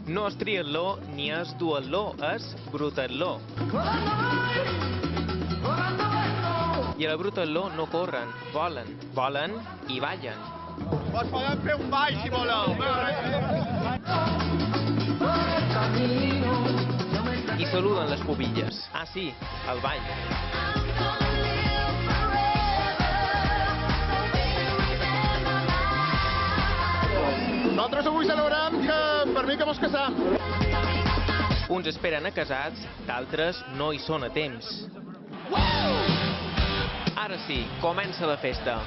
No és triatló ni és duatló, és brutatló. I a la brutatló no corren, volen. Volen i ballen. Us podem fer un ball, si voleu. I saluden les pubilles. Ah, sí, el ball. Nosaltres avui celebrem que per mi que mos casam. Uns esperen a casats, d'altres no hi són a temps. Ara sí, comença la festa.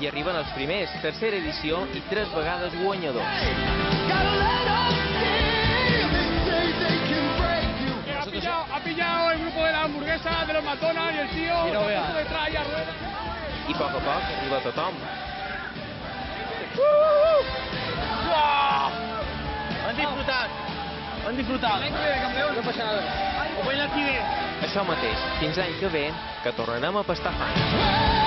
I arriben els primers, tercera edició i 3 vegades guanyadors. Ha pillado el grupo de la hamburguesa, de los McDonald's y el tío detrás y a rueda. I a poc arriba tothom. Han disfrutat. L'any que ve, campeón. No passa nada. Ho veiem aquí bé. Això mateix, fins l'any que ve, que tornarem a pastar fang.